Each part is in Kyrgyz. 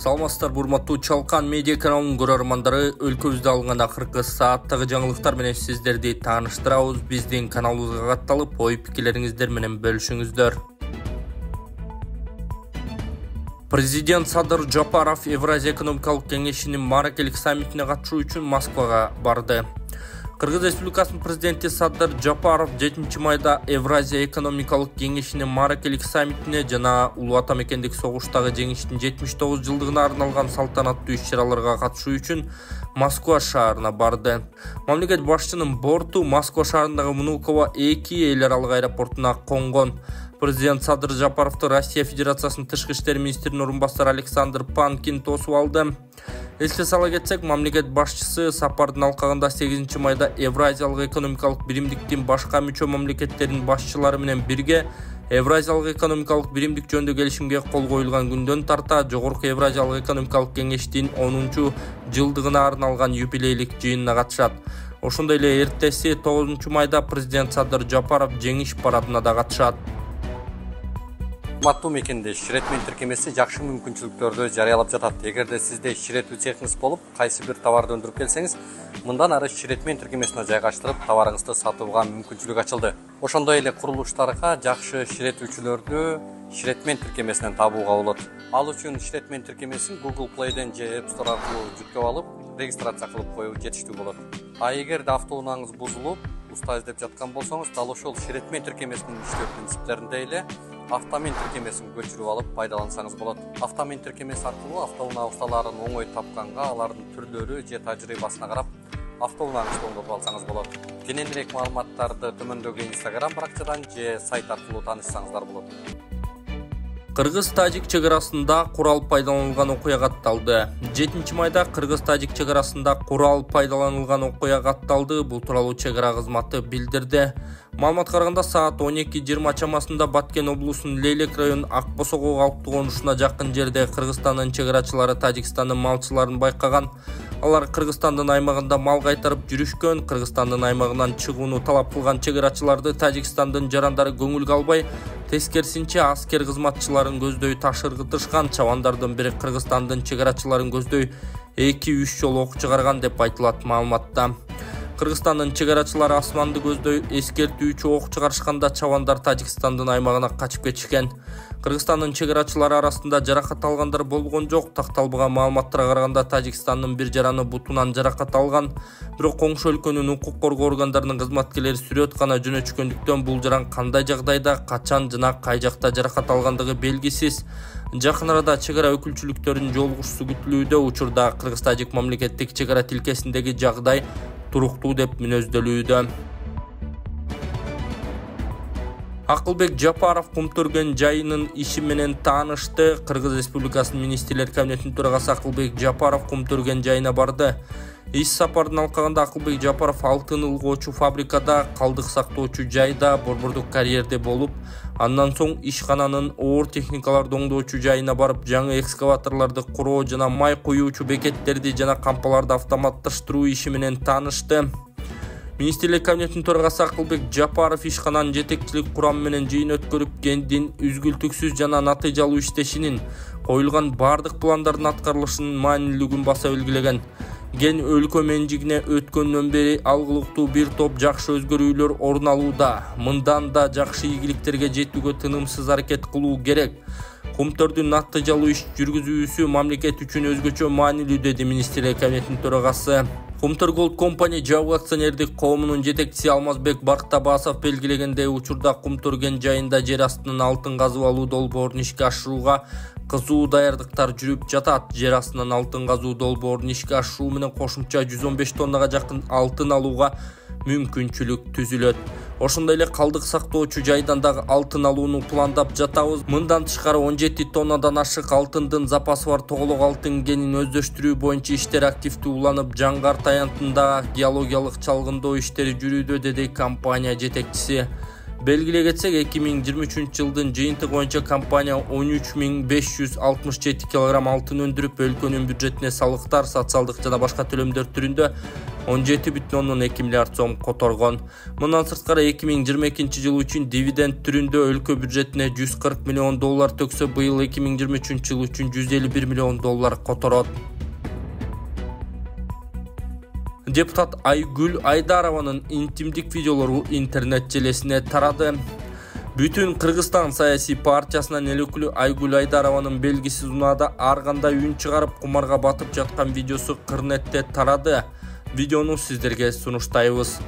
Саламатсыздар, урматтуу Чалкан медиа каналынын көрөрмандары, өлкөбүздө алынган акыркы сааттагы жаңылыктар менен сиздерди тааныштырабыз. Биздин каналыбызга катталып, ой пикирлериңиздер менен бөлүшүңүздөр. Президент Садыр Жапаров Евразия экономикалык кеңешинин маракелик саммитине катышуу үчүн Москвага барды. Кыргыз Республикасынын президенти Садыр Жапаров 7 майда Евразия экономикалык кеңешинин маракелик саммитине жана Улуу Ата мекендик согуштагы жеңиштин 79 жылдыгына арналган салтанаттуу иш-чараларга катышуу үчүн Москва шаарына барды. Мамлекет башчынын борту Москва шаарындагы Внуково 2 эл аралык аэропортуна конгон. Президент Садыр Жапаровду Россия Федерациясынын тышкы иштер министринин орун басары Александр Панкин тосуп алды. Эске сала кетсек, мамлекет башчысы сапардын алкагында 8 майда Евразиялык экономикалык биримдиктин башка мүчө мамлекеттеринин башчылары менен бирге Евразиялык экономикалык биримдик жөнүндө келишимге кол коюлган күндөн тарта Жогорку Евразиялык экономикалык кеңештин 10 жылдыгына арналган юбилейлик жыйынына катышат. Ошондой эле эртеси 9 майда президент Садыр Жапаров жеңиш парадына да катышат. Урматтуу мекендеш, иширетмен тиркемеси жакшы мүмкүнчүлүктөрдү жарыялап жатат. Эгерде сизде иширетүү цехиңиз болуп, кайсы бир товарды өндүрүп келсеңиз, мындан ары иширетмен тиркемесине жайгаштырып, товарыңызды сатууга мүмкүнчүлүк ачылды. Ошондой эле курулуштарга жакшы иширетүүчүлөрдү иширетмен тиркемесинен табууга болот. Ал үчүн иширетмен тиркемесин Google Play'ден же App Store аркылуу жүктөп алып, регистрация кылып коюу жетиштүү болот. А эгерде автоунааңыз бузулуп, уста издеп жаткан болсоңуз, дал ошол иширетмен тиркемесинин иштөө принциптеринде эле автомен тиркемесин көчүрүп алып пайдалансаңыз болот. Автомен тиркемеси аркылуу автоунаа усталарын оңой тапканга, алардын түрлөрү же тажрыйбасына карап, автоунааңызды оңдотуп алсаңыз болот. Кененирээк маалыматтарды төмөндөгү Instagram баракчадан же сайт аркылуу таанышсаңыздар болот. Кыргыз-Тажик чегарасында курал пайдаланылган окуя катталды. 7 майда Кыргыз-Тажик чегарасында курал пайдаланылган окуя катталды. Бул тууралуу чегара кызматы билдирди. Маалыматка караганда саат 12:20 чамасында Баткен облусунун Лейлек районунун Акбосого алып конушуна жакын жерде Кыргызстандын чегарачылары Тажикстандын малчыларын байкаган. Алар Кыргызстандын аймагында мал кайтарып жүрүшкөн. Кыргызстандын аймагынан чыгууну талап кылган чегарачыларды Тажикстандын жарандары көңүлгө албай, тескерисинче аскер кызматчыларын көздөй таш ыргытышкан. Чабандардын бири Кыргызстандын чегарачыларын көздөй 2-3 жолу ок чыгарган деп айтылат маалыматта. Кыргызстандын чегарачылары асманды көздөй эскертүүчү ок чыгарышканда чабандар Тажикстандын аймагына качып кетишкен. Кыргызстандын чегарачылары арасында жаракат алгандар болгон жок. Такталбаган маалыматтарга караганда Тажикстандын бир жараны бутунан жаракат алган. Бирок коңшу өлкөнүн укук коргоо органдарынын кызматкерлери сүрөт гана жөнөтүшкөндүктөн бул жаран кандай жагдайда, качан жана кай жакта жаракат алгандыгы белгисиз. Жакын арада чегара өкүлчүлүктөрүнүн жолугушуусу күтүлүүдө. Учурда Кыргыз-Тажик мамлекеттик чегара тилкесиндеги жагдай туруктуу деп мүнөздөлүүдө. Акылбек Жапаров Кумтөргөн жайынын иши менен таанышты. Кыргыз Республикасынын министрлер кабинетинин төрагасы Акылбек Жапаров Кумтөргөн жайына барды. Иш сапардын алкагында Акылбек Жапаров алтын ылгоочу фабрикада, калдык сактоочу жайда, борбордук карьерде болуп, андан соң ишкананын оор техникаларды оңдоочу жайына барып, жаңы экскаваторлорду куруу жана май куюучу бекеттерди жана кампаларды автоматташтыруу иши менен таанышты. Министрлер кабинетинин төрагасы Акылбек Жапаров ишкананын жетекчилик курамы менен жыйын өткөрүп, кендин үзгүлтүксүз жана натыйжалуу иштешинин, коюлган бардык пландардын аткарылышынын маанилүүлүгүн баса белгилеген. Ген өлкө менчигине өткөндөн бери алгылыктуу бир топ жакшы өзгөрүүлөр орун алууда. Мындан да жакшы ийгиликтерге жетүүгө тынымсыз аракет кылуу керек. Кумтөрдүн натыйжалуу иш жүргүзүүсү мамлекет үчүн өзгөчө маанилүү, деди министрлер кабинетинин төрагасы. Кумтөр Gold Company жабык акционердик коомунун жетекчиси Алмазбек Бактабасов белгилегендей, учурда Кумтөргөн жайында жер астынан алтын казып алуу долбоорун ишке ашырууга кызуу даярдыктар жүрүп жатат. Жер астынан алтын казуу долбоорун ишке ашыруу менен кошумча 115 тоннага жакын алтын алууга мүмкүнчүлүк түзүлөт. Ошондой эле калдык сактоочу жайдан дагы алтын алууну пландап жатабыз. Мындан тышкары 17 тоннадан ашык алтындын запасы бар тоголок алтын кенин өздөштүрүү боюнча иштер активдүү уланып, Жаңгар аянтында геологиялык чалгындоо иштери жүрүүдө, деди компания жетекчиси. Белгилей кетсек, 2023-жылдын жыйынтыгы боюнча компания 13.567 кг алтын өндүрүп, өлкөнүн бюджетине салыктар, социалдык жана башка төлөмдөр түрүндө 17,2 миллиард сом которгон. Мындан сырткары 2022-жыл үчүн дивиденд түрүндө өлкө бюджетине 140 миллион доллар төксө, быйыл 2023-жыл үчүн 151 миллион доллар которот. Депутат Айгүл Айдарованын интимдик видеолору интернет желесине тарады. Бүтүн Кыргызстан саясий партиясынан эл өкүлү Айгүл Айдарованын белгисиз унаада ар кандай үн чыгарып кумарга батып жаткан видеосу кырнетте тарады. Видеону сиздерге сунуштайбыз.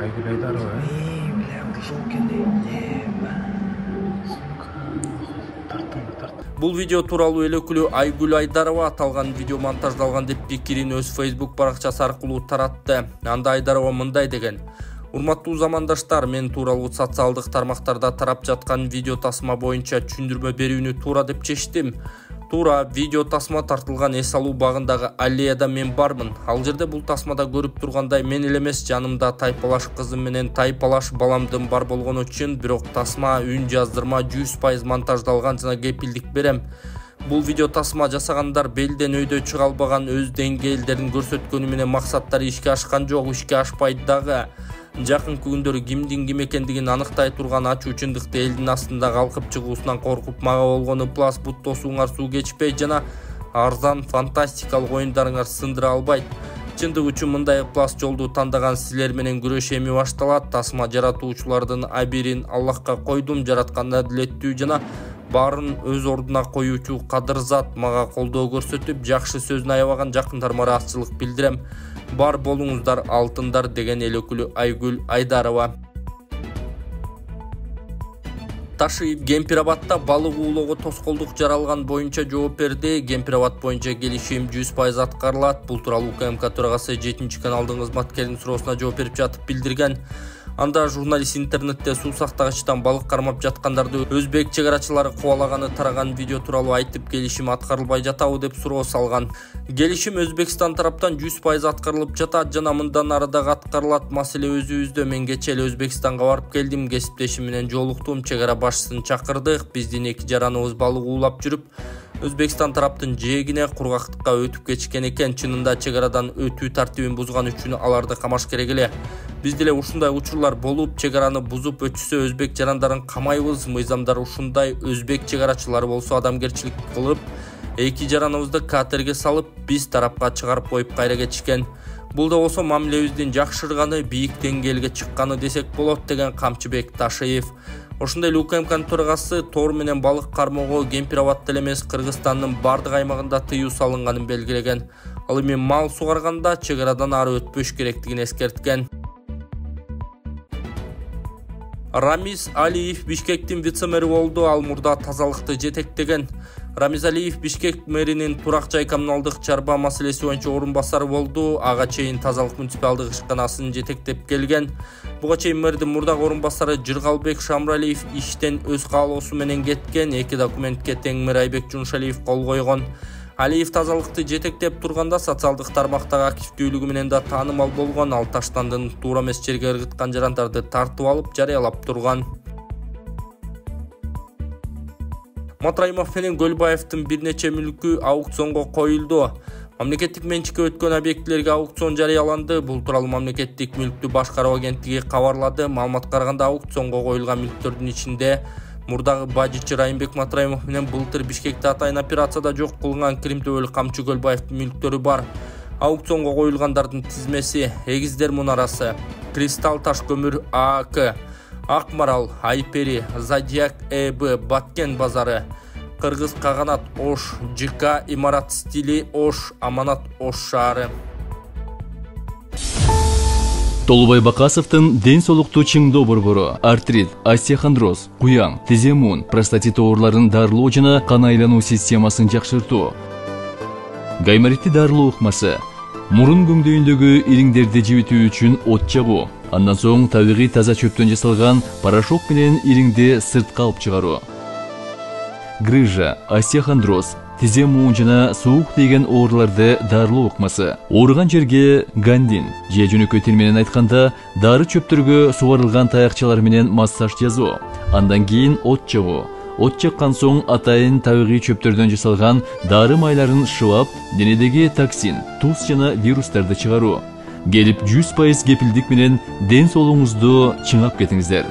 Айгүл Айдарова. Бул видео тууралуу эл өкүлү Айгүл Айдарова аталган видео монтаждалган деп пикирин өз Facebook баракчасы аркылуу таратты. Анда Айдарова мындай деген: Урматтуу замандаштар, мен тууралуу социалдык тармактарда тарап жаткан видео тасма боюнча түшүндүрмө берүүнү туура деп чечтим. Туура, видео тасма тартылган эс алуу багындагы аллеяда мен бармын. Ал жерде бул тасмада көрүп тургандай мен эле эмес, жанымда тайпалаш кызым менен тайпалаш баламдын бар болгону үчүн, бирок тасма үн жаздырма 100% монтаждалган жана кепилдик берем. Бул видео тасма жасагандар белден өйдө чыга албаган, өз деңгээлдерин көрсөткөнү менен максаттары ишке ашкан жок, ишке ашпайт дагы. Жакынкы күндөрү кимдин ким экендигин аныктай турган ачуу чындыкты элдин астында калкып чыгуусунан коркуп мага болгону плас бут тосууңар суу кечпей жана арзан фантастикалык оюндарыңар сындыра албайт. Чындык үчүн мындай плас жолду тандаган силер менен күрөш эми башталат. Тасма жаратуучулардын абийирин Аллахка койдум, жараткан адилеттүү жана баарын өз ордуна коюучу кадыр зат мага колдоо көрсөтүп, жакшы сөзүн аябаган жакындарыма ыраазычылык билдирем. Бар болуңуздар алтындар, деген эл өкүлү Айгүл Айдарова. Ташиев Кемпирабадта балык уулоого тоскоолдук жаралган боюнча жооп берди. Кемпирабад боюнча келишим 100% аткарылат. Бул тууралуу УКМК төрагасы 7-каналдын кызматкеринин суроосуна жооп берип жатып билдирген. Анда журналист интернетте суу сактагычтан балык кармап жаткандарды өзбек чегарачылары кубалаганы тараган видео тууралуу айтып, келишим аткарылбай жатабы деп суроо салган. Келишим Өзбекстан тараптан 100% аткарылып жатат жана мындан ары дагы аткарылат. Маселе өзүбүздө. Мен кечээ эле Өзбекстанга барып келдим, кесиптешим менен жолуктум, чегара башчысын чакырдык. Биздин 2 жараныбыз балык уулап жүрүп, Өзбекстан тараптын жээгине кургактыкка өтүп кетишкен экен. Чынында чегарадан өтүү тартибин бузган үчүн аларды камаш керек эле. Биз деле ушундай учурлар болуп, чегараны бузуп өтүшсө өзбек жарандарын камайбыз. Мыйзамдар ушундай. Өзбек чегарачылары болсо адамгерчилик кылып, 2 жараныбызды катерге салып, биз тарапка чыгарып коюп кайра кетишкен. Бул да болсо мамилебиздин жакшырганы, бийик деңгээлге чыкканы десек болот, деген Камчыбек Ташиев. Ошондой эле УКМКнын төрагасы тоор менен балык кармоого Кемпирабадта эле эмес, Кыргызстандын бардык аймагында тыюу салынганын белгилеген. Ал эми мал сугарганда чегарадан ары өтпөш керектигин эскерткен. Рамиз Алиев Бишкектин вице-мэри болду. Ал мурда тазалыкты жетектеген. Рамиз Алиев Бишкек мэринин турак жай коммуналдык чарба маселеси боюнча орун басары болду. Ага чейин тазалык муниципалдык ишканасын жетектеп келген. Буга чейин мэрдин мурдагы орун басары Жыргалбек Шамралиев иштен өз каалоосу менен кеткен. 2 документке тең мэр Айбек Жуншалиев кол койгон. Алиев тазалыкты жетектеп турганда социалдык тармактагы активдүүлүгү менен да таанымал болгон. Ал таштандын туура эмес жерге ыргыткан жарандарды тартып алып жарыялап турган. Матраимов менен Көлбаевдин бир нече мүлкү аукционго коюлду. Мамлекеттик менчикке өткөн объектилерге аукцион жарыяланды. Бул тууралуу мамлекеттик мүлктү башкаруу агенттиги кабарлады. Маалыматка караганда аукционго коюлган мүлктөрдүн ичинде Мурдагы бажычы Райымбек Матраимов менен былтыр Бишкекте атайын операцияда жок кылган Кримтөбөлүк Камчы Көлбаевдин мүлктөрү бар. Аукционго коюлгандардын тизмеси: Эгиздер мунарасы, Кристалл таш көмүр ААК, Акмарал, Айпери, Зодиак ЭБ, Баткен базары, Кыргыз Каганат Ош, ЖК Имарат стили Ош, Аманат Ош шаары. Толубай Бакасовдун ден соолукту чыңдоо борбору, артрит, остеохондроз, куяң, тиземун, простатит ооруларын дарылоо жана кан айлануу системасын жакшыртуу, гайморитти дарылоо ыкмасы, мурун көңдөйүндөгү ириңдерди жибитүү үчүн от жагуу, андан соң табигый таза чөптөн жасалган порошок менен ириңди сыртка алып чыгаруу, грыжа, остеохондроз, тизе муун жана суук тийген ооруларды дарылоо ыкмасы, ооруган жерге гандин же жөнөкөй тил менен айтканда дары чөптөргө сугарылган таякчалар менен массаж жасоо, андан кийин от жагуу. От жаккан соң атайын табигый чөптөрдөн жасалган дары майларын шылап, денедеги токсин, туз жана вирустарды чыгаруу. Келип 100% кепилдик менен ден соолугуңузду чыңап кетиңиздер.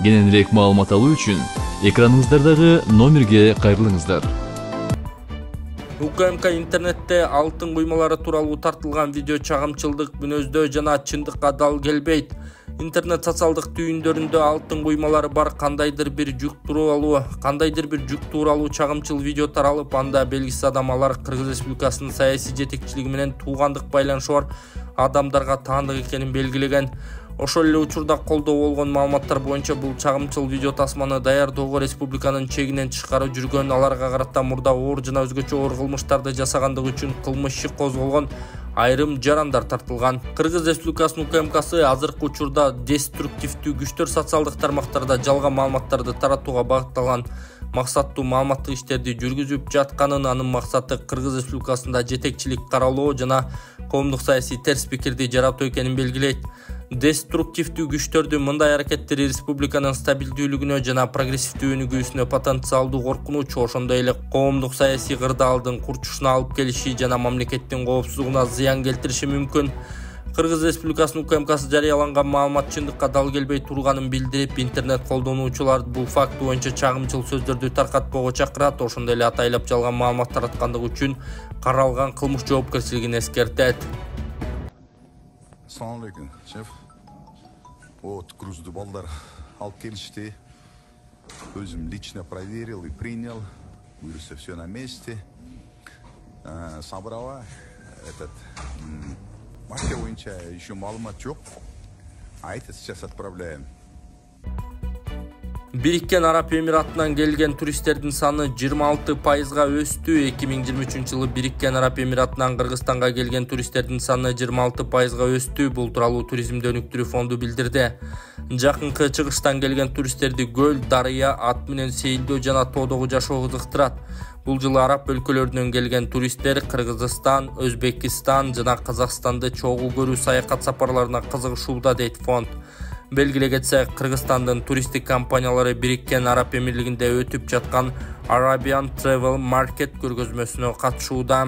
Кененирээк маалымат алуу үчүн экраныңыздардагы номерге кайрылыңыздар. УКМК интернетте алтын куймалары тууралуу тартылган видео чагымчылдык мүнөздөө жана чындыкка дал келбейт. Интернет социалдык түйүндөрүндө алтын куймалары бар кандайдыр бир жүк тууралуу чагымчыл видео таралып, анда белгисиз адам алар Кыргыз Республикасынын саясий жетекчилиги менен туугандык байланышы бар адамдарга таандык экенин белгилеген. Ошол эле учурда колдоо болгон маалыматтар боюнча бул чагымчыл видео тасманы даярдоого республиканын чегинен тышкары жүргөн, аларга карата мурда оор жана өзгөчө оор кылмыштарды жасагандыгы үчүн кылмыш иши козголгон айрым жарандар тартылган. Кыргыз Республикасынын УКМКсы азыркы учурда деструктивдүү күчтөр социалдык тармактарда жалган маалыматтарды таратууга багытталган максаттуу маалыматтык иштерди жүргүзүп жатканын, анын максаты Кыргыз Республикасында жетекчилик каралоо жана коомдук саясий терс пикирди жаратуу экенин белгилейт. Деструктивдүү күчтөрдүн мындай аракеттери республиканын стабилдүүлүгүнө жана прогрессивдүү өнүгүүсүнө потенциалдуу коркунуч, ошондой эле коомдук саясий кырдаалдын курчушуна алып келиши жана мамлекеттин коопсуздугуна зыян келтириши мүмкүн. Кыргыз Республикасынын УКМКсы жарыяланган маалымат чындыкка дал келбей турганын билдирип, интернет колдонуучулар бул факт боюнча чагымчыл сөздөрдү таркатпоого чакырат, ошондой эле атайлап жалган маалымат тараткандыгы үчүн каралган кылмыш жоопкерчилигин эскертет. Assalamu alaikum, şef. Вот грузду балдар алып келишти. Өзүм лично проверил и принял. Вирусы все на месте. Собрала этот марка боюнча еще маалымат жок. А это сейчас отправляем. Бириккен Араб Эмиратынан келген туристтердин саны 26%га өстү. 2023 жылы Бириккен Араб Эмиратынан Кыргызстанга келген туристтердин саны 26%га өстү. Бул тууралуу туризмди өнүктүрүү фонду билдирди. Жакынкы чыгыштан келген туристтерди көл, дарыя, ат менен сейилдөө жана тоодогу жашоо кызыктырат. Бул жылы араб өлкөлөрүнөн келген туристтер Кыргызстан, Өзбекистан жана Казакстанды чогуу көрүү саякат сапарларына кызыгышууда, дейт фонд. Белгиле кетсек, Кыргызстандын туристтик компаниялары Бириккен Араб Эмирлигинде өтүп жаткан Arabian Travel Market көргөзмөсүнө катышууда.